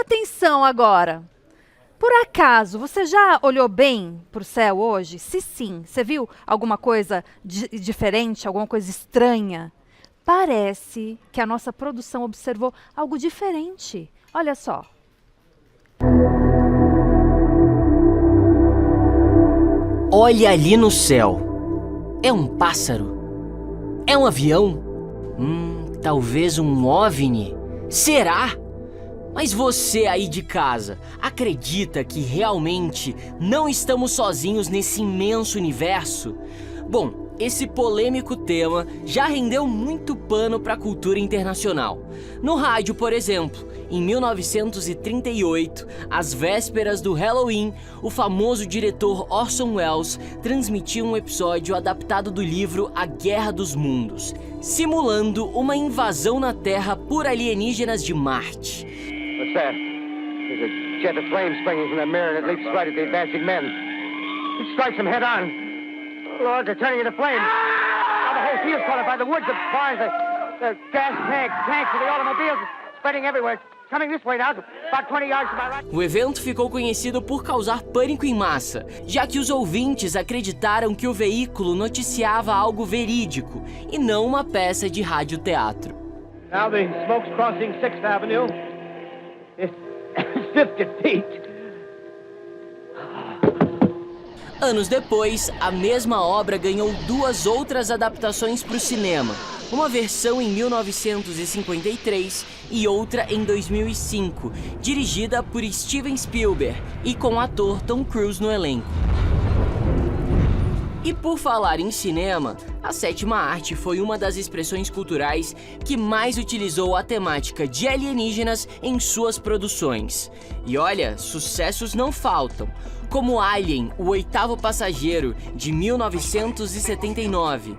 atenção agora. Por acaso, você já olhou bem para o céu hoje? Se sim, você viu alguma coisa diferente, alguma coisa estranha? Parece que a nossa produção observou algo diferente. Olha só. Olha ali no céu. É um pássaro? É um avião? Talvez um OVNI? Será? Mas você aí de casa, acredita que realmente não estamos sozinhos nesse imenso universo? Bom, esse polêmico tema já rendeu muito pano para a cultura internacional. No rádio, por exemplo, em 1938, às vésperas do Halloween, o famoso diretor Orson Welles transmitiu um episódio adaptado do livro A Guerra dos Mundos, simulando uma invasão na Terra por alienígenas de Marte. What's that? There's a jet of flame springing from the mirror and it leaps right at the advancing men. It strikes them head on. Oh, Lord, they're turning into flames. Now the whole field's caught up by the woods, the barns, the gas tanks of the automobiles, spreading everywhere. It's coming this way now, about 20 yards to my right. O evento ficou conhecido por causar pânico em massa, já que os ouvintes acreditaram que o veículo noticiava algo verídico e não uma peça de radioteatro. Now the smoke's crossing 6th Avenue. It's 50 feet. Anos depois, a mesma obra ganhou 2 outras adaptações para o cinema. Uma versão em 1953 e outra em 2005, dirigida por Steven Spielberg e com o ator Tom Cruise no elenco. E por falar em cinema, a 7ª arte foi uma das expressões culturais que mais utilizou a temática de alienígenas em suas produções. E olha, sucessos não faltam, como Alien, o 8º Passageiro, de 1979.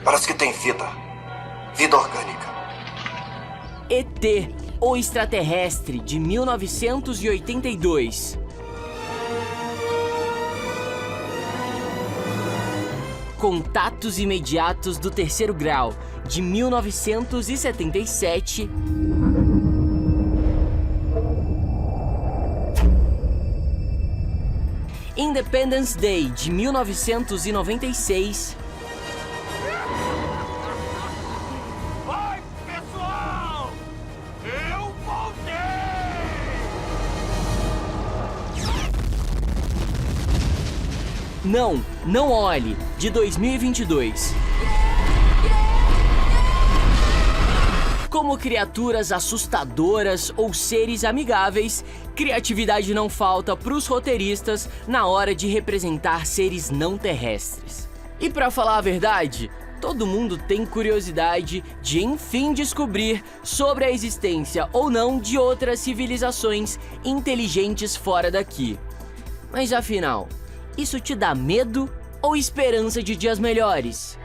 Parece que tem vida. Vida orgânica. ET, o Extraterrestre, de 1982. Contatos Imediatos do Terceiro Grau, de 1977. Independence Day, de 1996. Vai, pessoal! Eu voltei! Não olhe, de 2022. Como criaturas assustadoras ou seres amigáveis, criatividade não falta para os roteiristas na hora de representar seres não terrestres. E para falar a verdade, todo mundo tem curiosidade de enfim descobrir sobre a existência ou não de outras civilizações inteligentes fora daqui. Mas afinal, isso te dá medo ou esperança de dias melhores?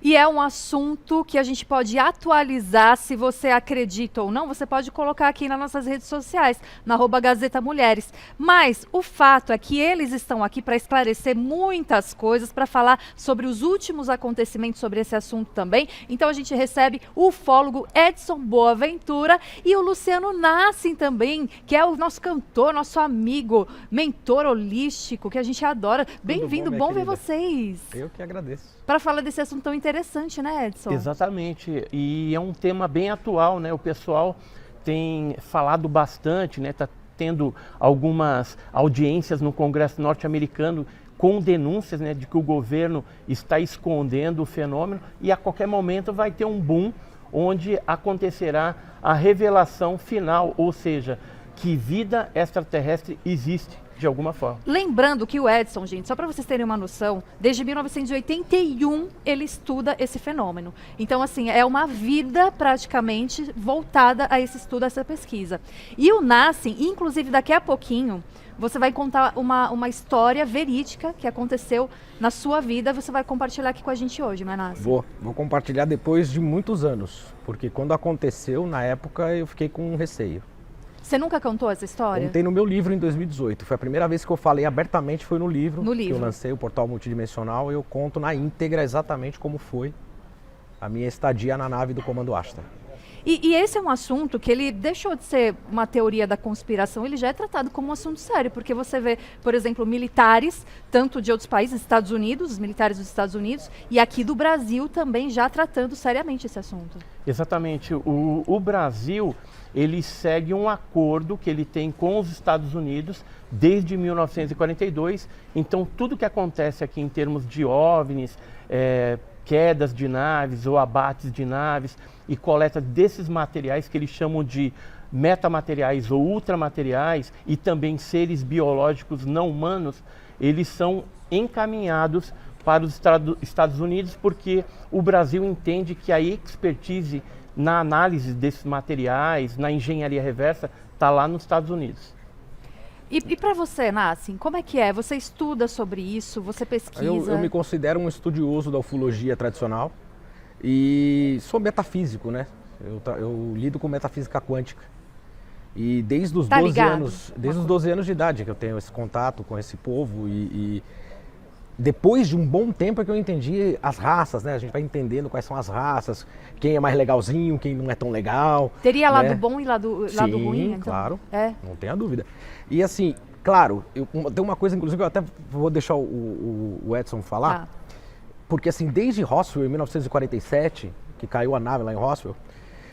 E é um assunto que a gente pode atualizar, se você acredita ou não, você pode colocar aqui nas nossas redes sociais, na @Gazeta Mulheres. Mas o fato é que eles estão aqui para esclarecer muitas coisas, para falar sobre os últimos acontecimentos sobre esse assunto também. Então a gente recebe o ufólogo Edson Boaventura e o Luciano Nassim também, que é o nosso cantor, nosso amigo, mentor holístico, que a gente adora. Bem-vindo, bom ver vocês. Eu que agradeço. Para falar desse assunto tão interessante, né, Edson? Exatamente, e é um tema bem atual, né? O pessoal tem falado bastante, né? Tá tendo algumas audiências no Congresso norte-americano com denúncias, né, de que o governo está escondendo o fenômeno e a qualquer momento vai ter um boom onde acontecerá a revelação final, ou seja, que vida extraterrestre existe de alguma forma. Lembrando que o Edson, gente, só para vocês terem uma noção, desde 1981 ele estuda esse fenômeno. Então, assim, é uma vida praticamente voltada a esse estudo, a essa pesquisa. E o Nassim, inclusive daqui a pouquinho, você vai contar uma história verídica que aconteceu na sua vida, você vai compartilhar aqui com a gente hoje, não é, Nassim? Vou compartilhar depois de muitos anos, porque quando aconteceu, na época, eu fiquei com receio. Você nunca contou essa história? Contei no meu livro em 2018. Foi a primeira vez que eu falei abertamente, foi no livro. No que livro. eu lancei, o Portal Multidimensional, e eu conto na íntegra exatamente como foi a minha estadia na nave do Comando Ashtar. E esse é um assunto que ele deixou de ser uma teoria da conspiração, ele já é tratado como um assunto sério, porque você vê, por exemplo, militares, tanto de outros países, Estados Unidos, os militares dos Estados Unidos, e aqui do Brasil também já tratando seriamente esse assunto. Exatamente. O Brasil, ele segue um acordo que ele tem com os Estados Unidos desde 1942. Então, tudo que acontece aqui em termos de OVNIs, quedas de naves ou abates de naves e coleta desses materiais que eles chamam de metamateriais ou ultramateriais e também seres biológicos não humanos, eles são encaminhados para os Estados Unidos porque o Brasil entende que a expertise na análise desses materiais, na engenharia reversa, está lá nos Estados Unidos. E para você, Nassim, como é que é? Você estuda sobre isso? Você pesquisa? Eu me considero um estudioso da ufologia tradicional e sou metafísico, né? Eu lido com metafísica quântica. E desde os 12 anos de idade que eu tenho esse contato com esse povo e depois de um bom tempo é que eu entendi as raças, né? A gente vai entendendo quais são as raças, quem é mais legalzinho, quem não é tão legal. Teria lado né? bom e lado ruim? Então? Claro, É. não tenha dúvida. E assim, claro, tem uma coisa, inclusive, eu até vou deixar o Edson falar, Tá. porque assim, desde Roswell, em 1947, que caiu a nave lá em Roswell,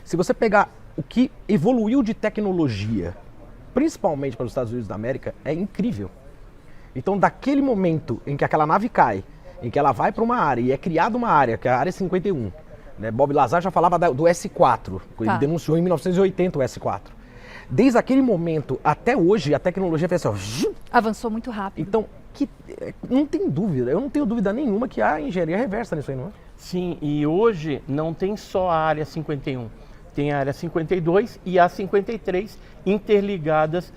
se você pegar o que evoluiu de tecnologia, principalmente para os Estados Unidos da América, é incrível. Então, daquele momento em que aquela nave cai, em que ela vai para uma área e é criada uma área, que é a Área 51, né? Bob Lazar já falava do S4, ele Tá. denunciou em 1980 o S4. Desde aquele momento até hoje, a tecnologia fez assim, ó, Avançou muito rápido. então, não tem dúvida, eu não tenho dúvida nenhuma que há engenharia reversa nisso aí, não é? Sim, e hoje não tem só a área 51, tem a área 52 e a 53 interligadas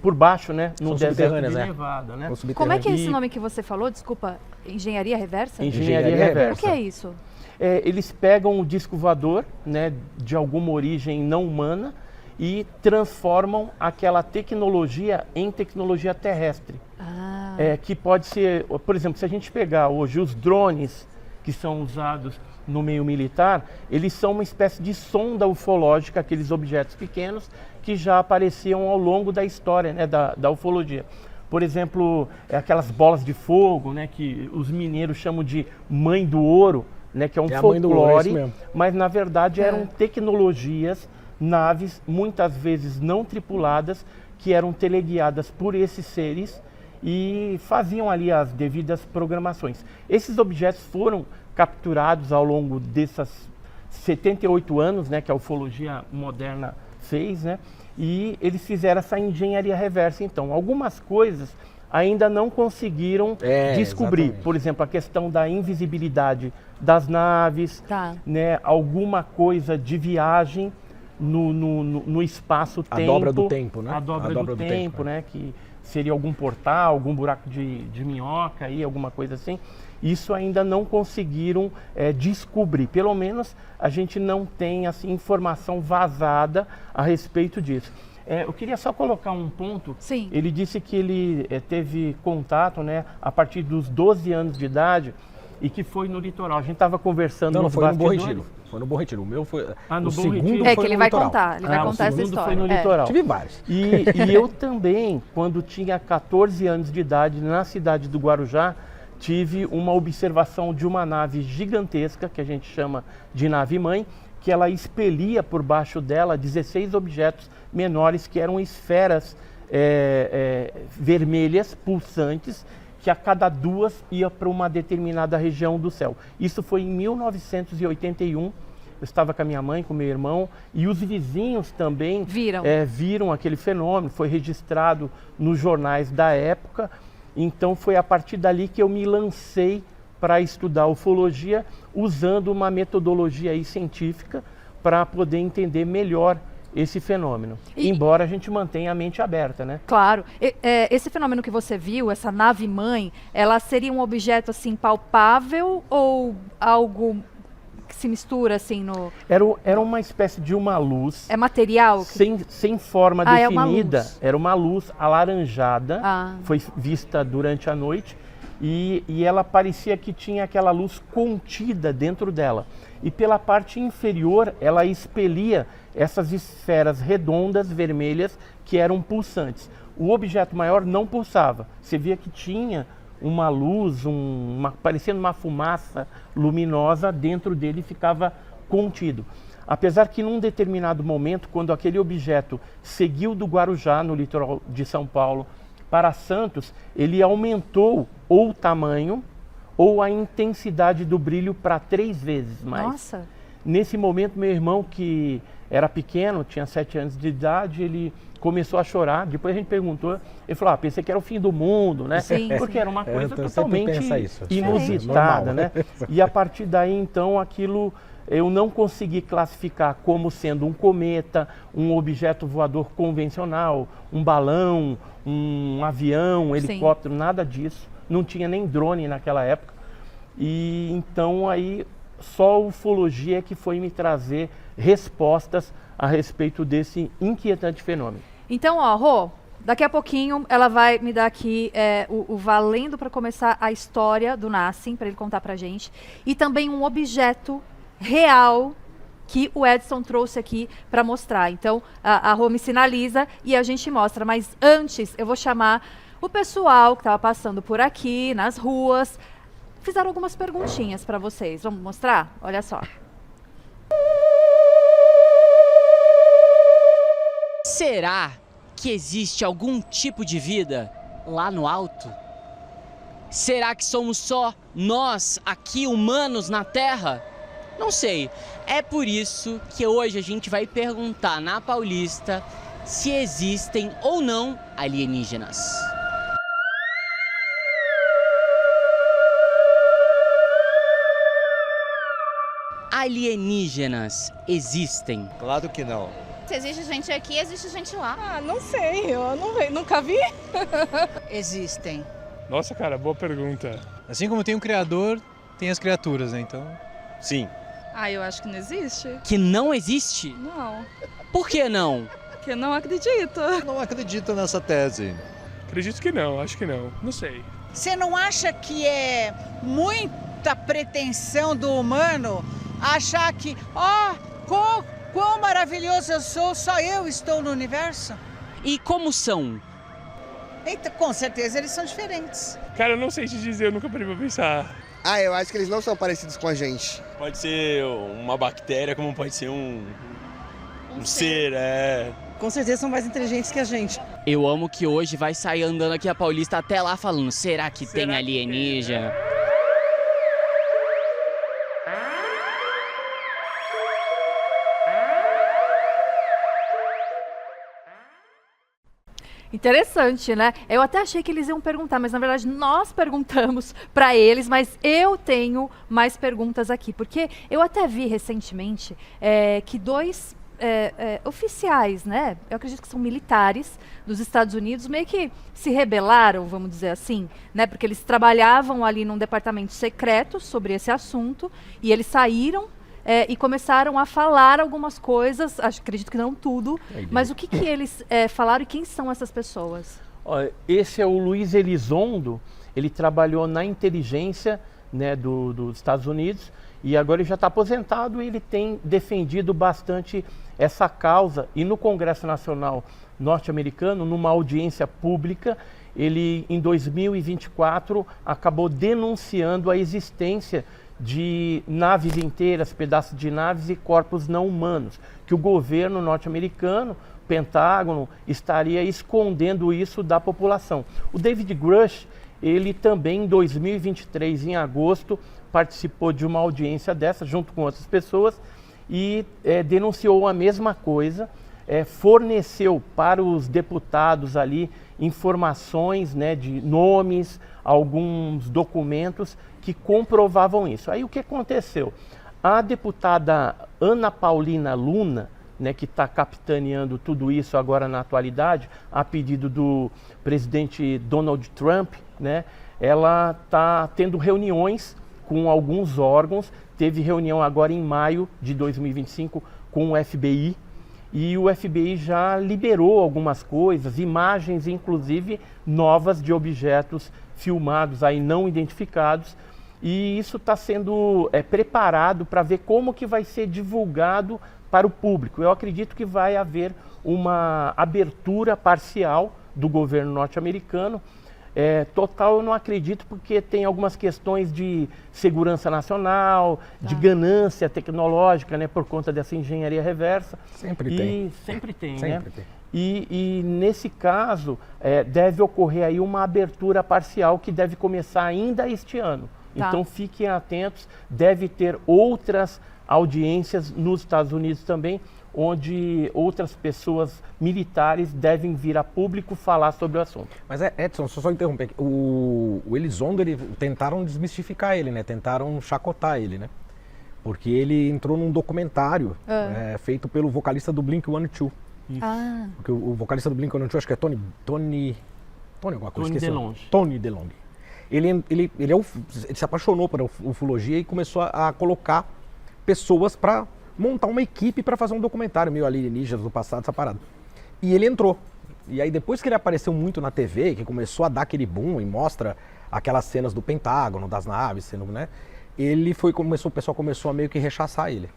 por baixo, né? No São deserto subterrâneas, de né? Nevada, né? Como é que é esse E- nome que você falou? Desculpa, engenharia reversa? Engenharia Engenharia reversa. O que é isso? Eles pegam o disco voador, né, de alguma origem não humana e transformam aquela tecnologia em tecnologia terrestre. Ah, Que pode ser, por exemplo, se a gente pegar hoje os drones que são usados no meio militar, eles são uma espécie de sonda ufológica, aqueles objetos pequenos que já apareciam ao longo da história, né, da ufologia. Por exemplo, aquelas bolas de fogo, né, que os mineiros chamam de mãe do ouro, né, que é um É a mãe do ouro, é folclore, isso mesmo. mas na verdade eram tecnologias, naves muitas vezes não tripuladas, que eram teleguiadas por esses seres e faziam ali as devidas programações. Esses objetos foram capturados ao longo dessas 78 anos, né, que a ufologia moderna fez, né, e eles fizeram essa engenharia reversa. Então, algumas coisas ainda não conseguiram descobrir. Exatamente. Por exemplo, a questão da invisibilidade das naves, Tá. né, alguma coisa de viagem no espaço-tempo. A dobra do tempo, né? A dobra do tempo, tempo, né? Que seria algum portal, algum buraco de minhoca, aí, alguma coisa assim. Isso ainda não conseguiram descobrir. Pelo menos a gente não tem assim, informação vazada a respeito disso. Eu queria só colocar um ponto. Sim. Ele disse que ele teve contato, né, a partir dos 12 anos de idade e que foi no litoral. A gente estava conversando Não, nos foi no Bom bastidores. Retiro. Foi no Bom Retiro. O meu foi. No o Bom segundo Retiro? foi Que ele no vai litoral. contar, ele vai o contar essa segundo história. foi no litoral. Tive vários. E eu também, quando tinha 14 anos de idade, na cidade do Guarujá, tive uma observação de uma nave gigantesca, que a gente chama de nave-mãe, que ela expelia por baixo dela 16 objetos menores, que eram esferas vermelhas, pulsantes, que a cada duas ia para uma determinada região do céu. Isso foi em 1981. Eu estava com a minha mãe, com meu irmão, e os vizinhos também viram aquele fenômeno, foi registrado nos jornais da época. Então foi a partir dali que eu me lancei para estudar ufologia, usando uma metodologia aí científica para poder entender melhor esse fenômeno. Embora a gente mantenha a mente aberta, né? Claro. Esse fenômeno que você viu, essa nave-mãe, ela seria um objeto assim palpável ou algo se mistura assim no... Era uma espécie de uma luz É material? sem forma É uma definida. luz. Era uma luz alaranjada, Ah. foi vista durante a noite e ela parecia que tinha aquela luz contida dentro dela. E pela parte inferior ela expelia essas esferas redondas vermelhas que eram pulsantes. O objeto maior não pulsava. Você via que tinha uma luz, parecendo uma fumaça luminosa dentro dele, ficava contido. Apesar que num determinado momento, quando aquele objeto seguiu do Guarujá, no litoral de São Paulo, para Santos, ele aumentou ou o tamanho ou a intensidade do brilho para 3 vezes mais. Nossa! Nesse momento, meu irmão, que era pequeno, tinha 7 anos de idade, ele começou a chorar. Depois a gente perguntou, ele falou, pensei que era o fim do mundo, né? Sim, porque era uma coisa então totalmente inusitada, né? E a partir daí, então, aquilo eu não consegui classificar como sendo um cometa, um objeto voador convencional, um balão, um avião, um helicóptero, nada disso. Não tinha nem drone naquela época. E então aí só a ufologia que foi me trazer respostas a respeito desse inquietante fenômeno. Então, ó, Rô, daqui a pouquinho ela vai me dar aqui o valendo para começar a história do Nassim, para ele contar pra gente. E também um objeto real que o Edson trouxe aqui para mostrar. Então, a Rô me sinaliza e a gente mostra. Mas antes, eu vou chamar o pessoal que estava passando por aqui, nas ruas. Fizeram algumas perguntinhas para vocês. Vamos mostrar? Olha só. Será que existe algum tipo de vida lá no alto? Será que somos só nós, aqui, humanos, na Terra? Não sei. É por isso que hoje a gente vai perguntar na Paulista se existem ou não alienígenas. Alienígenas existem? Claro que não. Se existe gente aqui, existe gente lá. Ah, não sei, eu nunca vi. Existem. Nossa, cara, boa pergunta. Assim como tem um criador, tem as criaturas, né? Então, sim. Ah, eu acho que não existe. Que não existe? Não, Por que não? porque não acredito. Não acredito nessa tese. Acredito que não, acho que não. Não sei. Você não acha que é muita pretensão do humano achar que, quão maravilhoso eu sou, só eu estou no universo? E como são? Então, com certeza eles são diferentes. Cara, eu não sei te dizer, eu nunca parei pra pensar. Eu acho que eles não são parecidos com a gente. Pode ser uma bactéria, como pode ser um ser, Com certeza são mais inteligentes que a gente. Eu amo que hoje vai sair andando aqui a Paulista até lá falando, será que tem alienígena? Interessante, né? Eu até achei que eles iam perguntar, mas na verdade nós perguntamos para eles, mas eu tenho mais perguntas aqui, porque eu até vi recentemente que 2 oficiais, né? Eu acredito que são militares dos Estados Unidos, meio que se rebelaram, vamos dizer assim, né? Porque eles trabalhavam ali num departamento secreto sobre esse assunto e eles saíram e começaram a falar algumas coisas, acredito que não tudo, mas o que eles falaram e quem são essas pessoas? Esse é o Luiz Elizondo, ele trabalhou na inteligência, né, dos Estados Unidos e agora ele já está aposentado e ele tem defendido bastante essa causa. E no Congresso Nacional norte-americano, numa audiência pública, ele em 2024 acabou denunciando a existência de naves inteiras, pedaços de naves e corpos não humanos, que o governo norte-americano, Pentágono, estaria escondendo isso da população. O David Grush, ele também em 2023, em agosto, participou de uma audiência dessa, junto com outras pessoas, e denunciou a mesma coisa, forneceu para os deputados ali informações, né, de nomes, alguns documentos que comprovavam isso. Aí o que aconteceu? A deputada Ana Paulina Luna, né, que está capitaneando tudo isso agora na atualidade, a pedido do presidente Donald Trump, né, ela está tendo reuniões com alguns órgãos. Teve reunião agora em maio de 2025 com o FBI, e o FBI já liberou algumas coisas, imagens inclusive novas de objetos filmados aí não identificados, e isso está sendo preparado para ver como que vai ser divulgado para o público. Eu acredito que vai haver uma abertura parcial do governo norte-americano. Total eu não acredito, porque tem algumas questões de segurança nacional, de ganância tecnológica, né, por conta dessa engenharia reversa. Sempre tem. Sempre tem, Sempre né? tem. E nesse caso, deve ocorrer aí uma abertura parcial que deve começar ainda este ano. Tá. Então fiquem atentos, deve ter outras audiências nos Estados Unidos também, onde outras pessoas militares devem vir a público falar sobre o assunto. Mas Edson, só interromper aqui. O Elizondo, tentaram desmistificar ele, né? Tentaram chacotar ele, né? Porque ele entrou num documentário feito pelo vocalista do Blink-182. Porque o vocalista do Blink-182, acho que é Tony alguma coisa, esqueci. Tony DeLonge. Ele se apaixonou por ufologia e começou a colocar pessoas para montar uma equipe para fazer um documentário meio alienígenas do passado, essa parada. E ele entrou. E aí depois que ele apareceu muito na TV, que começou a dar aquele boom e mostra aquelas cenas do Pentágono, das naves, né? O pessoal começou a meio que rechaçar ele.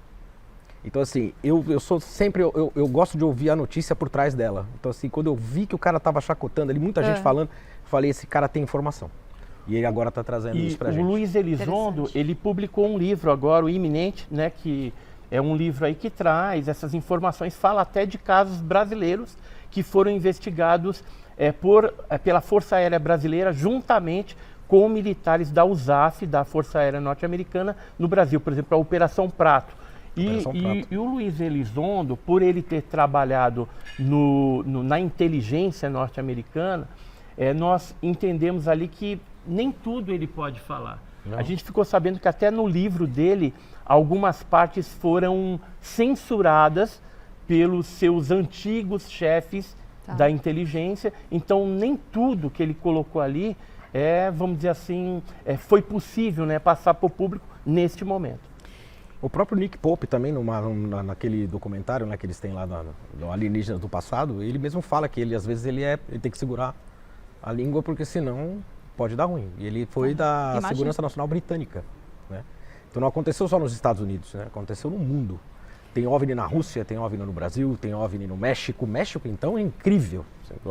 Então assim, eu gosto de ouvir a notícia por trás dela. Então assim, quando eu vi que o cara tava chacotando ali, muita gente falando, eu falei, esse cara tem informação. E ele agora está trazendo isso pra gente. O Luiz Elizondo, ele publicou um livro agora, o Iminente, né, que é um livro aí que traz essas informações, fala até de casos brasileiros que foram investigados pela Força Aérea Brasileira, juntamente com militares da USAF, da Força Aérea Norte-Americana, no Brasil, por exemplo, a Operação Prato. E o Luiz Elizondo, por ele ter trabalhado na inteligência norte-americana, nós entendemos ali que nem tudo ele pode falar. Não. A gente ficou sabendo que até no livro dele, algumas partes foram censuradas pelos seus antigos chefes da inteligência. Então, nem tudo que ele colocou ali, vamos dizer assim, foi possível, né, passar para o público neste momento. O próprio Nick Pope também, naquele documentário, né, que eles têm lá no Alienígenas do Passado, ele mesmo fala que às vezes ele tem que segurar a língua, porque senão pode dar ruim. E ele foi da Segurança Nacional Britânica, né? Então não aconteceu só nos Estados Unidos, né? Aconteceu no mundo. Tem OVNI na Rússia, tem OVNI no Brasil, tem OVNI no México. O México, então, é incrível.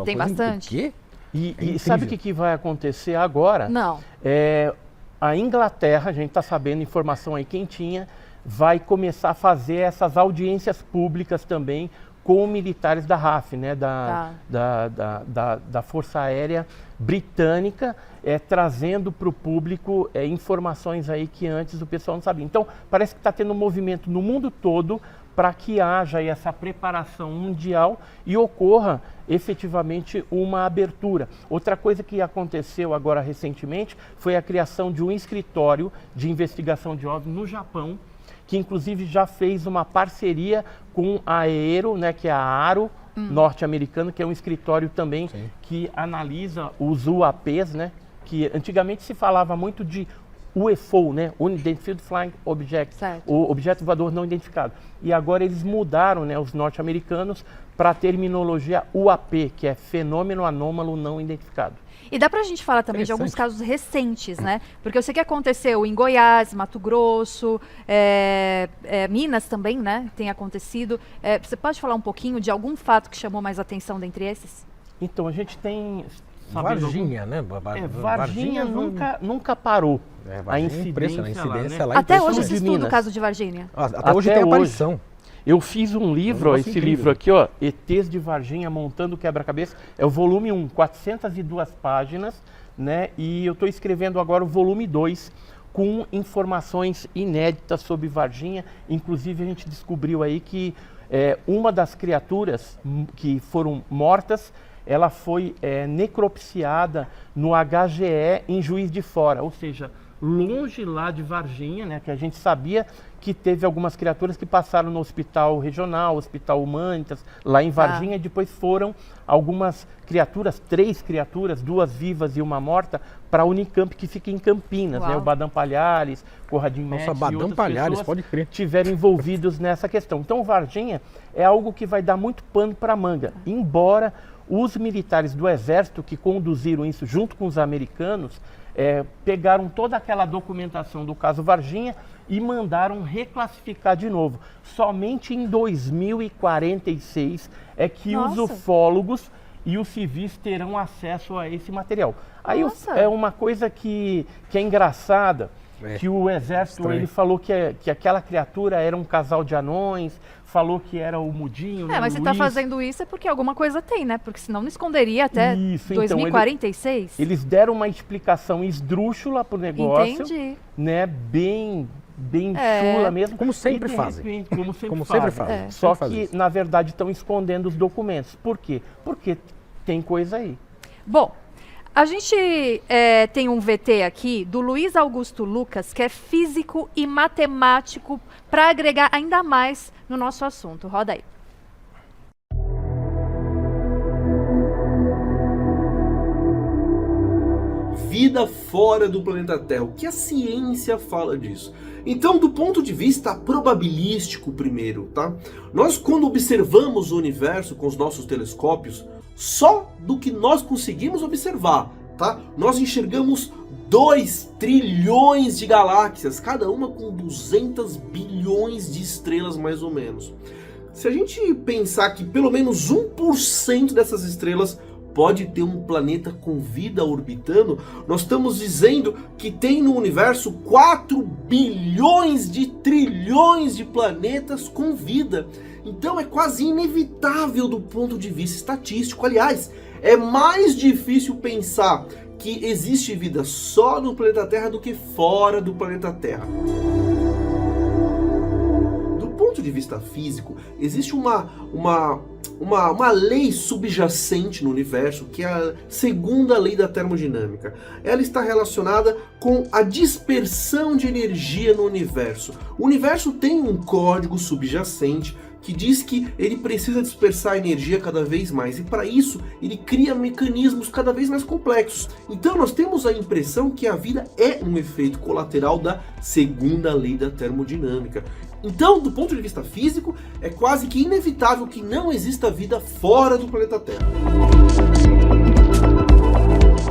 Tem bastante. O quê? E sabe o que vai acontecer agora? Não. A Inglaterra, a gente está sabendo, informação aí quentinha, vai começar a fazer essas audiências públicas também com militares da RAF, né, da Força Aérea Britânica, trazendo para o público informações aí que antes o pessoal não sabia. Então, parece que está tendo um movimento no mundo todo para que haja aí essa preparação mundial e ocorra efetivamente uma abertura. Outra coisa que aconteceu agora recentemente foi a criação de um escritório de investigação de OVNI no Japão, que inclusive já fez uma parceria com a AERO, né, que é a ARO norte-americana, que é um escritório também que analisa os UAPs, né, que antigamente se falava muito de UFO, né, Unidentified Flying Object, o objeto voador não identificado. E agora eles mudaram, né, os norte-americanos, para a terminologia UAP, que é Fenômeno Anômalo Não Identificado. E dá pra gente falar também de alguns casos recentes, né? Porque eu sei que aconteceu em Goiás, Mato Grosso, Minas também, né? Tem acontecido. Você pode falar um pouquinho de algum fato que chamou mais atenção dentre esses? Então, a gente tem... Varginha, né? Varginha nunca parou. A incidência lá. Até hoje se estuda o caso de Varginha. Até hoje tem aparição. Eu fiz um livro, esse livro aqui, ó, ETs de Varginha Montando Quebra-Cabeça, é o volume 1, 402 páginas, né? E eu estou escrevendo agora o volume 2, com informações inéditas sobre Varginha. Inclusive a gente descobriu aí que uma das criaturas que foram mortas, ela foi necropsiada no HGE em Juiz de Fora, ou seja, longe lá de Varginha, né, que a gente sabia que teve algumas criaturas que passaram no hospital regional, Hospital Humanitas, lá em Varginha, e depois foram algumas criaturas, 3 criaturas, 2 vivas e uma morta, para a Unicamp, que fica em Campinas, né, o Badam Palhares, Corradim Médici e Badam outras Palhares, pessoas pode crer. tiveram envolvidos nessa questão. Então, Varginha é algo que vai dar muito pano para manga, embora os militares do Exército que conduziram isso junto com os americanos pegaram toda aquela documentação do caso Varginha e mandaram reclassificar de novo. Somente em 2046 é que os ufólogos e os civis terão acesso a esse material. Aí é uma coisa que é engraçada, que o Exército ele falou que aquela criatura era um casal de anões, falou que era o Mudinho, mas se está fazendo isso é porque alguma coisa tem, né? Porque senão não esconderia até isso, 2046. Então, eles deram uma explicação esdrúxula pro negócio, entendi, né? Bem chula mesmo. Como sempre fazem. Como sempre fazem. Só que, na verdade, estão escondendo os documentos. Por quê? Porque tem coisa aí. Bom, a gente tem um VT aqui do Luiz Augusto Lucas, que é físico e matemático, para agregar ainda mais no nosso assunto. Roda aí. Vida fora do planeta Terra. O que a ciência fala disso? Então, do ponto de vista probabilístico primeiro, tá? Nós, quando observamos o universo com os nossos telescópios, só do que nós conseguimos observar, tá? Nós enxergamos 2 trilhões de galáxias, cada uma com 200 bilhões de estrelas mais ou menos. Se a gente pensar que pelo menos 1% dessas estrelas pode ter um planeta com vida orbitando, nós estamos dizendo que tem no universo 4 bilhões de trilhões de planetas com vida. Então é quase inevitável do ponto de vista estatístico. Aliás, é mais difícil pensar que existe vida só no planeta Terra do que fora do planeta Terra. Do ponto de vista físico, existe uma lei subjacente no universo, que é a segunda lei da termodinâmica. Ela está relacionada com a dispersão de energia no universo. O universo tem um código subjacente que diz que ele precisa dispersar energia cada vez mais, e para isso ele cria mecanismos cada vez mais complexos. Então nós temos a impressão que a vida é um efeito colateral da segunda lei da termodinâmica. Então, do ponto de vista físico, é quase que inevitável que não exista vida fora do planeta Terra.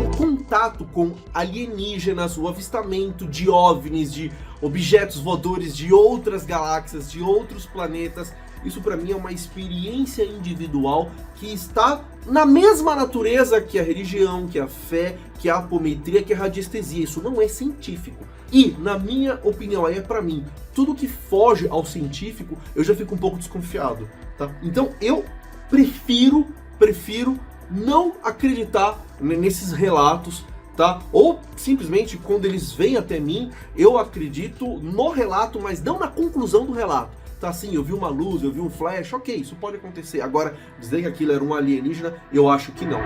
O contato com alienígenas, o avistamento de OVNIs, de objetos voadores de outras galáxias, de outros planetas, isso para mim é uma experiência individual que está na mesma natureza que a religião, que a fé, que a apometria, que a radiestesia. Isso não é científico. E, na minha opinião, aí é para mim, tudo que foge ao científico, eu já fico um pouco desconfiado, tá? Então eu prefiro não acreditar nesses relatos, tá? Ou simplesmente quando eles vêm até mim, eu acredito no relato, mas não na conclusão do relato. Tá, assim, eu vi uma luz, eu vi um flash, ok, isso pode acontecer. Agora, dizer que aquilo era um alienígena, eu acho que não.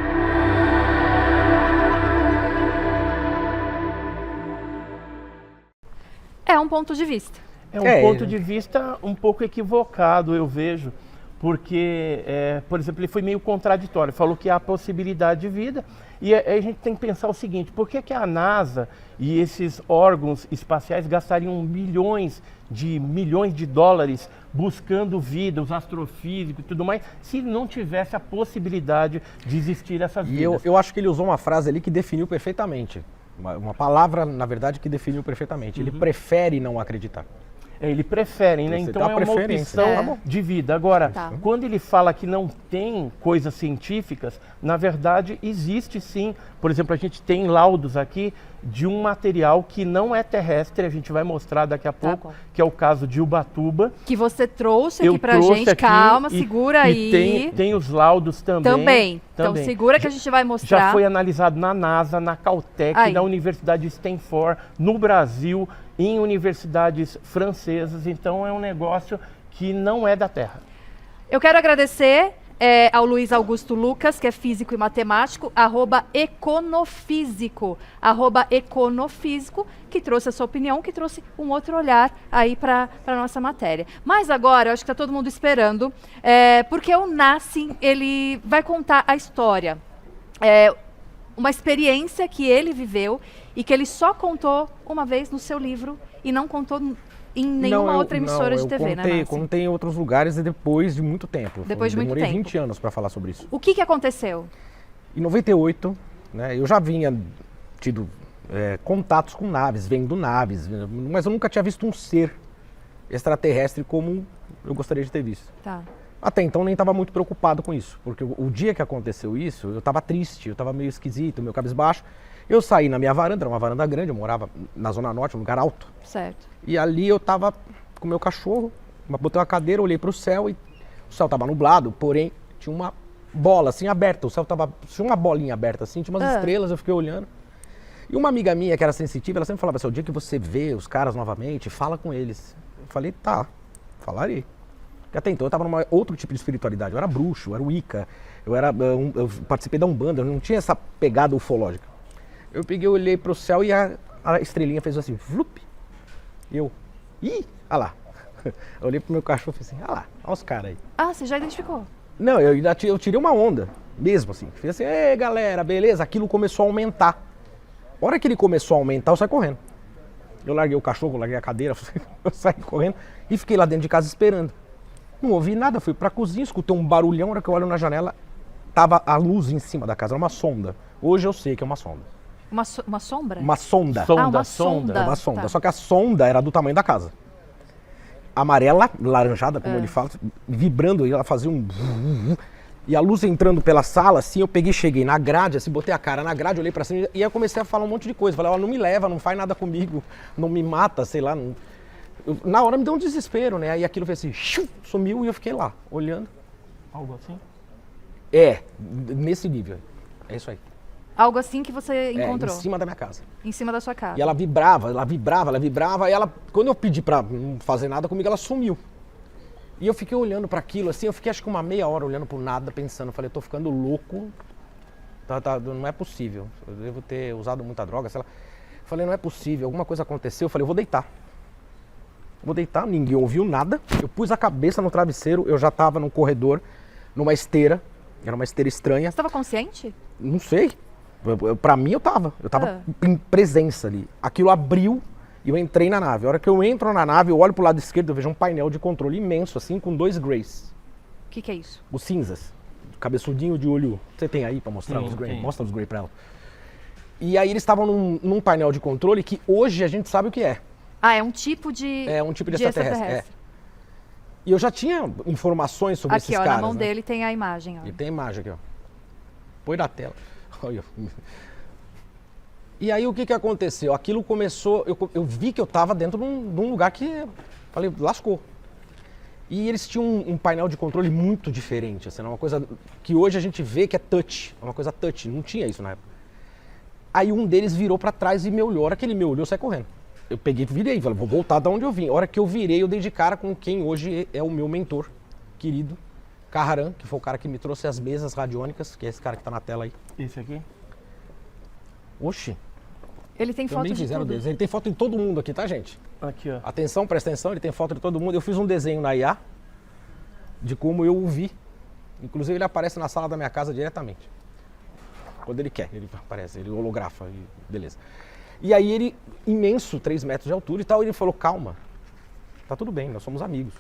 É um ponto de vista. É um ponto de vista um pouco equivocado, eu vejo, porque, por exemplo, ele foi meio contraditório, falou que há possibilidade de vida, e aí a gente tem que pensar o seguinte: por que a NASA e esses órgãos espaciais gastariam milhões de dólares buscando vida, os astrofísicos e tudo mais, se não tivesse a possibilidade de existir essas vidas? Eu acho que ele usou uma frase ali que definiu perfeitamente, uma palavra, na verdade, que definiu perfeitamente. Ele prefere não acreditar. Ele prefere, né? Então é uma opção de vida. Agora, quando ele fala que não tem coisas científicas, na verdade existe sim. Por exemplo, a gente tem laudos aqui de um material que não é terrestre, a gente vai mostrar daqui a pouco, que é o caso de Ubatuba. Que você trouxe aqui pra gente, calma, segura aí. Tem os laudos também. Então segura que a gente vai mostrar. Já foi analisado na NASA, na Caltech, na Universidade de Stanford, no Brasil, em universidades francesas. Então é um negócio que não é da Terra. Eu quero agradecer ao Luiz Augusto Lucas, que é físico e matemático, @econofísico, @econofísico, que trouxe a sua opinião, que trouxe um outro olhar aí para a nossa matéria. Mas agora, eu acho que está todo mundo esperando, porque o Nassim, ele vai contar a história. Uma experiência que ele viveu e que ele só contou uma vez no seu livro e não contou em nenhuma outra emissora de TV, né, Nassim? Contei em outros lugares e depois de muito tempo. Demorei 20 anos para falar sobre isso. O que aconteceu? Em 98, né, eu já vinha tido contatos com naves, vendo naves, mas eu nunca tinha visto um ser extraterrestre como eu gostaria de ter visto. Tá. Até então nem estava muito preocupado com isso, porque o dia que aconteceu isso, eu estava triste, eu estava meio esquisito, meio cabisbaixo. Eu saí na minha varanda, era uma varanda grande, eu morava na Zona Norte, um lugar alto. Certo. E ali eu estava com meu cachorro, botei uma cadeira, olhei para o céu e o céu estava nublado, porém tinha uma bola assim aberta, o céu tinha uma bolinha aberta assim, tinha umas estrelas, eu fiquei olhando. E uma amiga minha que era sensitiva, ela sempre falava assim, o dia que você vê os caras novamente, fala com eles. Eu falei, tá, falarei. Porque até então eu estava num outro tipo de espiritualidade, eu era bruxo, eu era Wicca, eu participei da Umbanda, eu não tinha essa pegada ufológica. Eu peguei, olhei pro céu e a estrelinha fez assim, flup. E eu, olha lá. Eu olhei pro meu cachorro e falei assim, olha lá, olha os caras aí. Ah, você já identificou? Não, eu tirei uma onda, mesmo assim. Fiz assim, ei galera, beleza? Aquilo começou a aumentar. A hora que ele começou a aumentar, eu saí correndo. Eu larguei o cachorro, larguei a cadeira, eu saí correndo e fiquei lá dentro de casa esperando. Não ouvi nada, fui pra cozinha, escutei um barulhão, a hora que eu olho na janela, tava a luz em cima da casa, era uma sonda. Hoje eu sei que é uma sonda. Uma sombra? Uma sonda. Uma sonda. É uma sonda. Tá. Só que a sonda era do tamanho da casa. Amarela, laranjada, como ele fala, vibrando, e ela fazia um... E a luz entrando pela sala, assim, eu peguei, cheguei na grade, assim, botei a cara na grade, olhei pra cima e aí eu comecei a falar um monte de coisa. Falei, ó, não me leva, não faz nada comigo, não me mata, sei lá. Não... Na hora me deu um desespero, né? Aí aquilo fez assim, sumiu e eu fiquei lá, olhando. Algo assim? Nesse nível. É isso aí. Algo assim que você encontrou? Em cima da minha casa. Em cima da sua casa. E ela vibrava. E ela, quando eu pedi pra não fazer nada comigo, ela sumiu. E eu fiquei olhando para aquilo, assim, eu fiquei acho que uma meia hora olhando pro nada, pensando, falei, eu tô ficando louco, não é possível, eu devo ter usado muita droga, sei lá. Falei, não é possível, alguma coisa aconteceu, eu falei, eu vou deitar, ninguém ouviu nada, eu pus a cabeça no travesseiro, eu já tava no corredor, numa esteira, era uma esteira estranha. Você tava consciente? Não sei, pra mim eu tava em presença ali, aquilo abriu. E eu entrei na nave. A hora que eu entro na nave, eu olho pro lado esquerdo, eu vejo um painel de controle imenso, assim, com 2 Greys. O que é isso? Os cinzas. Cabeçudinho de olho. Você tem aí pra mostrar os Greys? Mostra os Greys pra ela. E aí eles estavam num painel de controle que hoje a gente sabe o que é. Ah, é um tipo de... É um tipo de extraterrestre. E eu já tinha informações sobre esses caras. Aqui, ó, na mão dele tem a imagem, ó. E tem a imagem aqui, ó. Põe na tela. Olha. E aí o que aconteceu? Aquilo começou, eu vi que eu estava dentro de um lugar que, falei, lascou. E eles tinham um painel de controle muito diferente, assim, uma coisa que hoje a gente vê que é touch, é uma coisa touch, não tinha isso na época. Aí um deles virou para trás e me olhou, a hora que ele me olhou, eu saí correndo. Eu peguei e virei, falei, vou voltar de onde eu vim. A hora que eu virei, eu dei de cara com quem hoje é o meu mentor, querido, Carran, que foi o cara que me trouxe as mesas radiônicas, que é esse cara que tá na tela aí. Esse aqui? Oxi. Ele tem foto de tudo. Ele tem foto em todo mundo aqui, tá, gente? Aqui, ó. Atenção, presta atenção, ele tem foto de todo mundo. Eu fiz um desenho na IA de como eu o vi. Inclusive, ele aparece na sala da minha casa diretamente. Quando ele quer, ele aparece, ele holografa, beleza. E aí ele, imenso, 3 metros de altura e tal, ele falou, calma, tá tudo bem, nós somos amigos.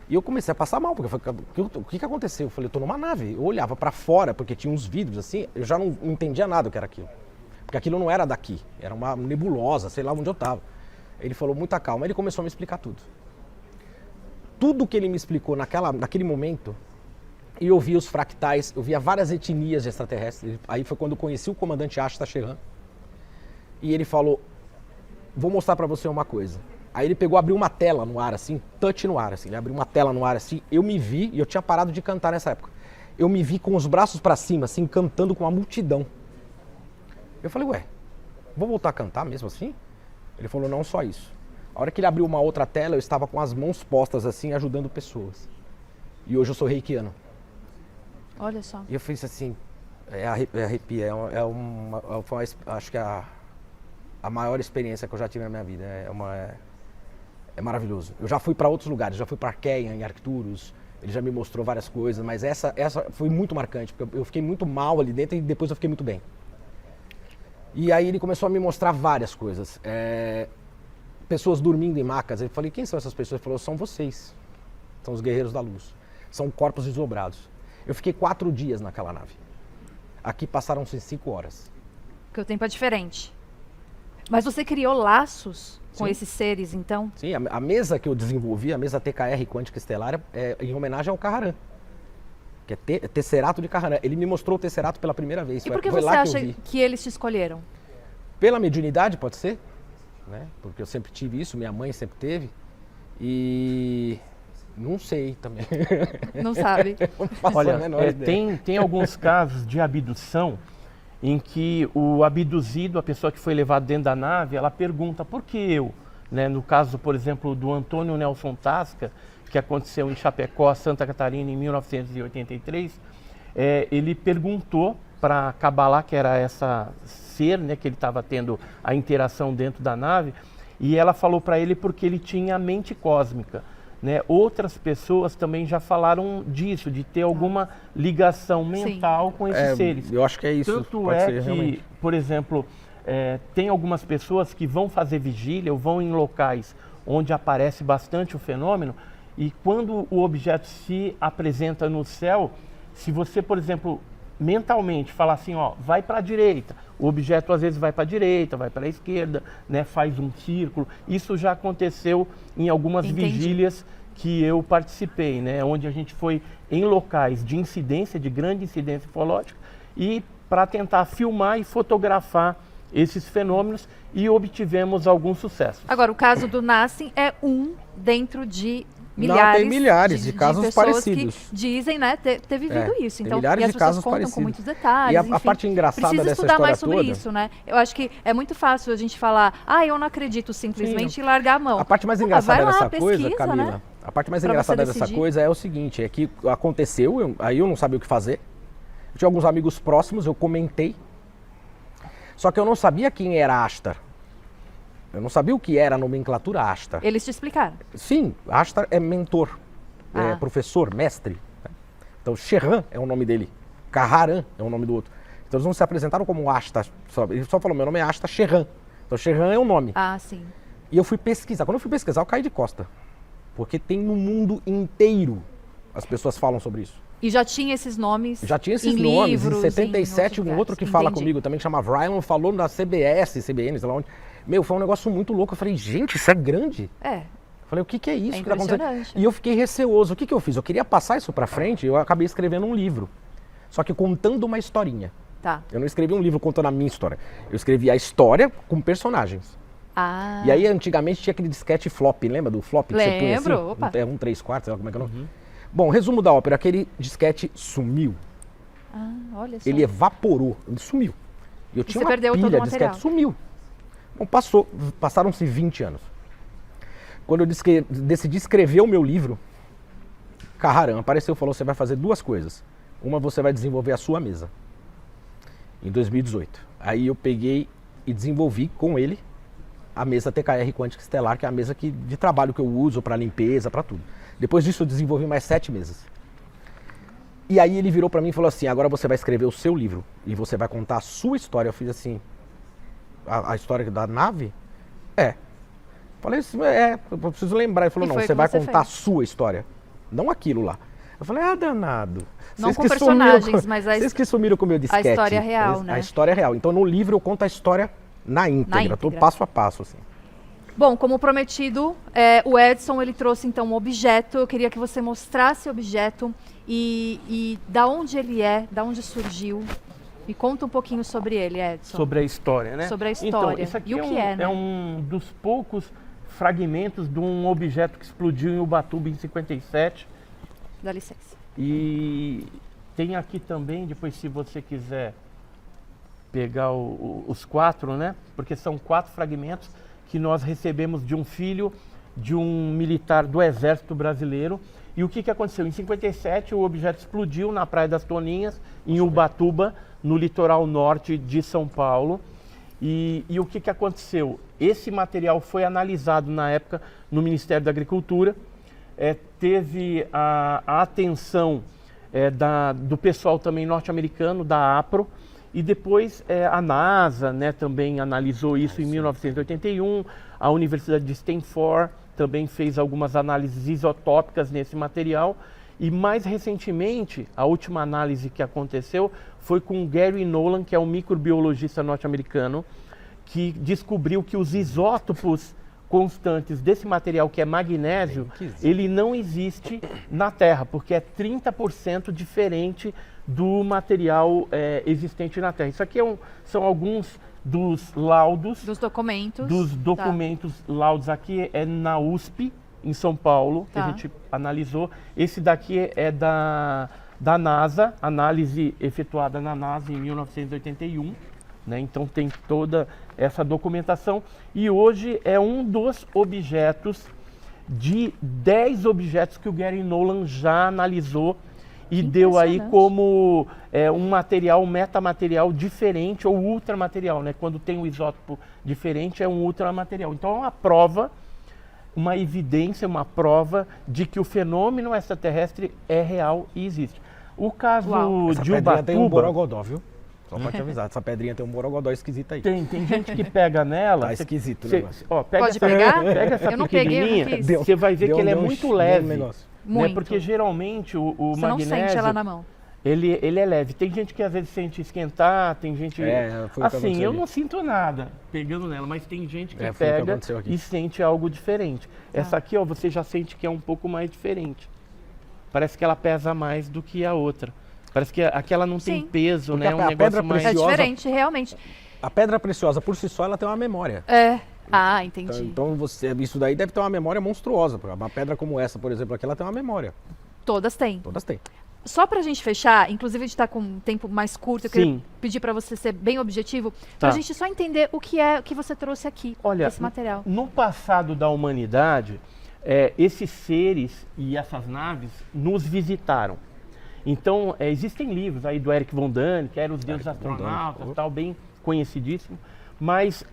E eu comecei a passar mal, porque eu falei, o que aconteceu? Eu falei, eu tô numa nave. Eu olhava pra fora, porque tinha uns vidros assim, eu já não entendia nada o que era aquilo. Porque aquilo não era daqui, era uma nebulosa, sei lá onde eu tava. Ele falou, muita calma, ele começou a me explicar tudo. Tudo que ele me explicou naquele momento, e eu via os fractais, eu via várias etnias de extraterrestres. Aí foi quando eu conheci o comandante Ashta Sheran. E ele falou, vou mostrar pra você uma coisa. Aí ele pegou, abriu uma tela no ar assim, touch no ar assim, ele abriu uma tela no ar assim, eu me vi, e eu tinha parado de cantar nessa época. Eu me vi com os braços pra cima, assim, cantando com a multidão. Eu falei, ué, vou voltar a cantar mesmo assim? Ele falou, não só isso. A hora que ele abriu uma outra tela, eu estava com as mãos postas assim, ajudando pessoas. E hoje eu sou reikiano. Olha só. E eu fiz assim, arrepia, acho que a maior experiência que eu já tive na minha vida. É maravilhoso. Eu já fui para outros lugares, já fui para Arqueia, em Arcturus, ele já me mostrou várias coisas, mas essa foi muito marcante, porque eu fiquei muito mal ali dentro e depois eu fiquei muito bem. E aí ele começou a me mostrar várias coisas. Pessoas dormindo em macas. Eu falei, quem são essas pessoas? Ele falou, são vocês. São os guerreiros da luz. São corpos desdobrados. Eu fiquei 4 dias naquela nave. Aqui passaram-se 5 horas. Porque o tempo é diferente. Mas você criou laços com Sim. esses seres, então? Sim, a mesa que eu desenvolvi, a mesa TKR Quântica Estelar, é em homenagem ao Kaharan. Que é Tesserato de Kaharan. Ele me mostrou o Tesserato pela primeira vez. E por que foi você lá acha que eu vi. que eles te escolheram? Pela mediunidade, pode ser, né? Porque eu sempre tive isso, minha mãe sempre teve. E não sei também. Não sabe. Olha, tem alguns casos de abdução em que o abduzido, a pessoa que foi levada dentro da nave, ela pergunta, por que eu? Né? No caso, por exemplo, do Antônio Nelson Tasca, que aconteceu em Chapecó, Santa Catarina, em 1983, ele perguntou para Kabbalah, que era essa ser, né, que ele estava tendo a interação dentro da nave, e ela falou para ele porque ele tinha a mente cósmica. Né? Outras pessoas também já falaram disso, de ter alguma ligação mental com esses seres. Eu acho que é isso. Tanto pode é ser, que, realmente. por exemplo, tem algumas pessoas que vão fazer vigília ou vão em locais onde aparece bastante o fenômeno, e quando o objeto se apresenta no céu, se você, por exemplo, mentalmente falar assim, ó, vai para a direita, o objeto às vezes vai para a direita, vai para a esquerda, né, faz um círculo. Isso já aconteceu em algumas vigílias que eu participei, né, onde a gente foi em locais de incidência, de grande incidência ufológica, e para tentar filmar e fotografar esses fenômenos, e obtivemos algum sucesso. Agora, o caso do Nassim é um dentro de milhares. Não, tem milhares de casos pessoas parecidos. Que dizem, né, ter vivido isso. Então, milhares e as de pessoas casos contam parecidos. com muitos detalhes. E a enfim, parte engraçada precisa dessa estudar história mais sobre toda, isso, né? Eu acho que é muito fácil a gente falar, eu não acredito simplesmente e largar a mão. A parte mais engraçada vai lá, dessa coisa, pesquisa, Camila, né? a parte mais Pra engraçada você dessa decidir. coisa é o seguinte, é que aconteceu, aí eu não sabia o que fazer. Eu tinha alguns amigos próximos, eu comentei. Só que eu não sabia quem era Ashtar. Eu não sabia o que era a nomenclatura Ashtar. Eles te explicaram? Sim, Ashtar é mentor, é professor, mestre. Então, Shehan é o nome dele, Kaharan é o nome do outro. Então, eles não se apresentaram como Ashtar, ele só falou, meu nome é Ashtar Shehan. Então, Shehan é o nome. Sim. E eu fui pesquisar. Quando eu fui pesquisar, eu caí de costa. Porque tem no mundo inteiro as pessoas falam sobre isso. E já tinha esses nomes? Já tinha esses em nomes. livros, Em 77, um outro que fala comigo também, que chama Rylan, falou na CBS, CBN, sei lá onde. Meu, foi um negócio muito louco. Eu falei, gente, isso é grande. É. Falei, o que é isso É que tá acontecendo? impressionante. E eu fiquei receoso. O que eu fiz? Eu queria passar isso pra frente, eu acabei escrevendo um livro. Só que contando uma historinha. Tá. Eu não escrevi um livro contando a minha história. Eu escrevi a história com personagens. E aí, antigamente, tinha aquele disquete flop, lembra do flop? Lembro, Que você punha assim? 1, 3, 4, sei lá como é que é o nome. Bom, resumo da ópera, aquele disquete sumiu. Olha só. Ele evaporou, ele sumiu. E eu tinha uma perdeu todo pilha o de disquete, material. sumiu. Bom, passaram-se 20 anos. Quando eu decidi escrever o meu livro, Kaharan apareceu e falou, você vai fazer 2 coisas. Uma, você vai desenvolver a sua mesa. Em 2018. Aí eu peguei e desenvolvi com ele a mesa TKR Quântica Estelar, que é a mesa de trabalho que eu uso para limpeza, para tudo. Depois disso eu desenvolvi mais 7 mesas. E aí ele virou para mim e falou assim, agora você vai escrever o seu livro e você vai contar a sua história. Eu fiz assim, a história da nave? Falei assim, eu preciso lembrar. Ele falou, não, você vai contar a sua história, não aquilo lá. Eu falei, danado. Não com personagens, mas vocês que sumiram com o meu disquete. A história real, né? A história real. Então no livro eu conto a história na íntegra, todo passo a passo, assim. Bom, como prometido, o Edson, ele trouxe então um objeto. Eu queria que você mostrasse o objeto e da onde ele é, da onde surgiu. Me conta um pouquinho sobre ele, Edson. Sobre a história, né? Sobre a história. Então, isso aqui e o que é, né? É um dos poucos fragmentos de um objeto que explodiu em Ubatuba em 57. Dá licença. E tem aqui também, depois se você quiser pegar os 4, né? Porque são 4 fragmentos que nós recebemos de um filho de um militar do Exército Brasileiro. E o que, que aconteceu? Em 57, o objeto explodiu na Praia das Toninhas, em Ubatuba, no litoral norte de São Paulo. E o que, que aconteceu? Esse material foi analisado na época no Ministério da Agricultura, teve a atenção do pessoal também norte-americano, da APRO, e depois a NASA, né, também analisou isso em 1981, a Universidade de Stanford também fez algumas análises isotópicas nesse material, e mais recentemente, a última análise que aconteceu foi com Gary Nolan, que é um microbiologista norte-americano, que descobriu que os isótopos constantes desse material, que é magnésio, ele não existe na Terra, porque é 30% diferente do material existente na Terra. Isso aqui são alguns dos laudos. Dos documentos. Dos documentos, laudos. Aqui é na USP, em São Paulo, que a gente analisou. Esse daqui é da NASA, análise efetuada na NASA em 1981. Né? Então tem toda essa documentação. E hoje é um dos objetos, de 10 objetos que o Gary Nolan já analisou e deu aí como um material, um metamaterial diferente ou ultramaterial, né? Quando tem um isótopo diferente, é um ultramaterial. Então é uma prova, uma evidência, uma prova de que o fenômeno extraterrestre é real e existe. O caso de Ubatuba... tem um borogodó, viu? Só pra te avisar, essa pedrinha tem um borogodó esquisito aí. Tem gente que pega nela... Tá esquisito o negócio. Pode pegar? Pega essa pequenininha, você vai ver que ele é muito leve. Né? Porque geralmente o você magnésio... não sente ela na mão. Ele é leve. Tem gente que às vezes sente esquentar, tem gente... assim, eu não sinto nada pegando nela, mas tem gente que pega e sente algo diferente. Essa aqui, ó, você já sente que é um pouco mais diferente. Parece que ela pesa mais do que a outra. Parece que aquela não tem peso, porque né? Um negócio mais... É diferente, realmente. A pedra preciosa, por si só, ela tem uma memória. Entendi. Então isso daí deve ter uma memória monstruosa. Uma pedra como essa, por exemplo, aqui, ela tem uma memória. Todas têm. Todas têm. Só pra gente fechar, inclusive a gente tá com um tempo mais curto, eu queria pedir pra você ser bem objetivo, pra gente só entender o que é que você trouxe aqui, esse material. No passado da humanidade, esses seres e essas naves nos visitaram. Então, existem livros aí do Eric Von Däniken, que era Os Deuses Astronautas, tal, bem conhecidíssimo. Mas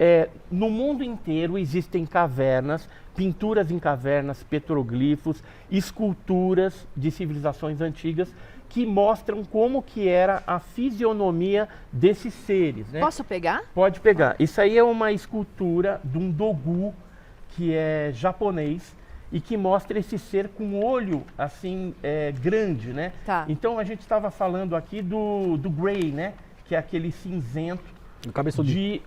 no mundo inteiro existem cavernas, pinturas em cavernas, petroglifos, esculturas de civilizações antigas que mostram como que era a fisionomia desses seres. Né? Posso pegar? Pode pegar. Isso aí é uma escultura de um dogu, que é japonês, e que mostra esse ser com olho assim grande, né? Então a gente estava falando aqui do Grey, né? Que é aquele cinzento de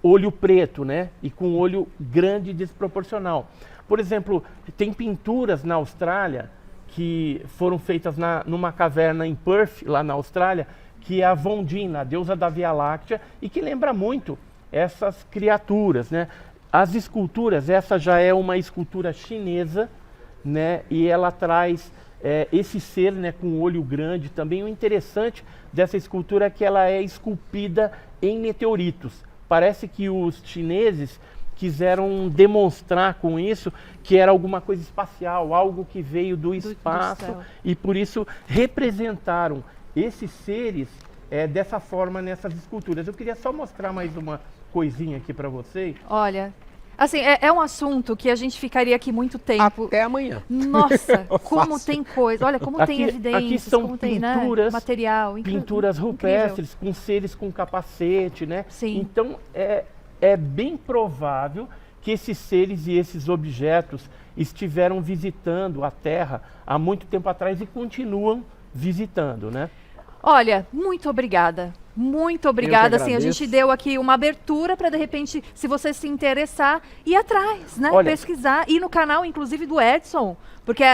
olho preto, né? E com olho grande e desproporcional. Por exemplo, tem pinturas na Austrália que foram feitas numa caverna em Perth, lá na Austrália, que é a Vondina, a deusa da Via Láctea, e que lembra muito essas criaturas, né? As esculturas, essa já é uma escultura chinesa, né? E ela traz esse ser, né, com olho grande. Também o interessante dessa escultura é que ela é esculpida em meteoritos. Parece que os chineses quiseram demonstrar com isso que era alguma coisa espacial, algo que veio do espaço, e por isso representaram esses seres dessa forma nessas esculturas. Eu queria só mostrar mais uma coisinha aqui para vocês. Olha, assim, é um assunto que a gente ficaria aqui muito tempo. Até amanhã. Nossa, como tem coisa. Olha, como tem evidências, aqui são como pinturas, tem, né? Material. Pinturas rupestres com seres com capacete, né? Sim. Então, é bem provável que esses seres e esses objetos estiveram visitando a Terra há muito tempo atrás e continuam visitando, né? Olha, muito obrigada. Muito obrigada. Assim, a gente deu aqui uma abertura para, de repente, se você se interessar, ir atrás, né? Olha, pesquisar. Ir no canal, inclusive, do Edson, porque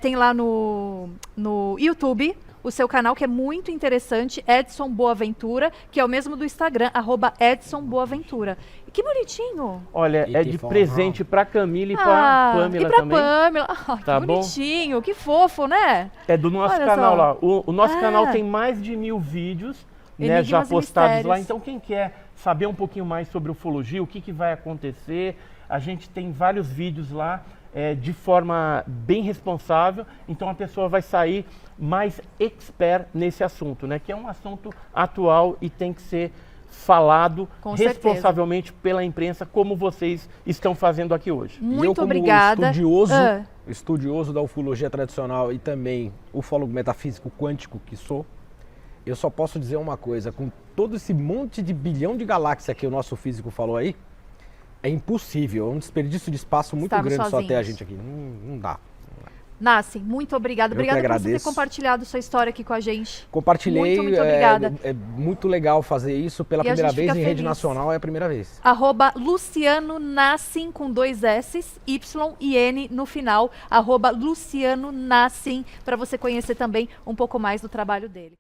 tem lá no YouTube o seu canal, que é muito interessante, Edson Boaventura, que é o mesmo do Instagram, @EdsonBoaventura. Que bonitinho. Olha, é de presente para Camila e para Pamela e pra também. Pamela. Tá que bonitinho, que fofo, né? É do nosso canal lá. O nosso canal tem mais de 1000 vídeos, né, já postados lá. Então quem quer saber um pouquinho mais sobre ufologia, o que vai acontecer, A gente tem vários vídeos lá de forma bem responsável, então a pessoa vai sair mais expert nesse assunto, né? Que é um assunto atual e tem que ser falado responsavelmente pela imprensa, como vocês estão fazendo aqui hoje. Muito obrigada. Estudioso da ufologia tradicional e também ufólogo metafísico quântico que sou, eu só posso dizer uma coisa: com todo esse monte de bilhão de galáxias que o nosso físico falou aí, é impossível, é um desperdício de espaço muito grande só ter a gente aqui. Não dá. Nassim, muito obrigada. Obrigada por você ter compartilhado sua história aqui com a gente. Compartilhei. Muito obrigada. É muito legal fazer isso pela primeira vez em rede nacional, é a primeira vez. @Luciano Nassim com 2 S's, Y e N no final. @Luciano Nassim, para você conhecer também um pouco mais do trabalho dele.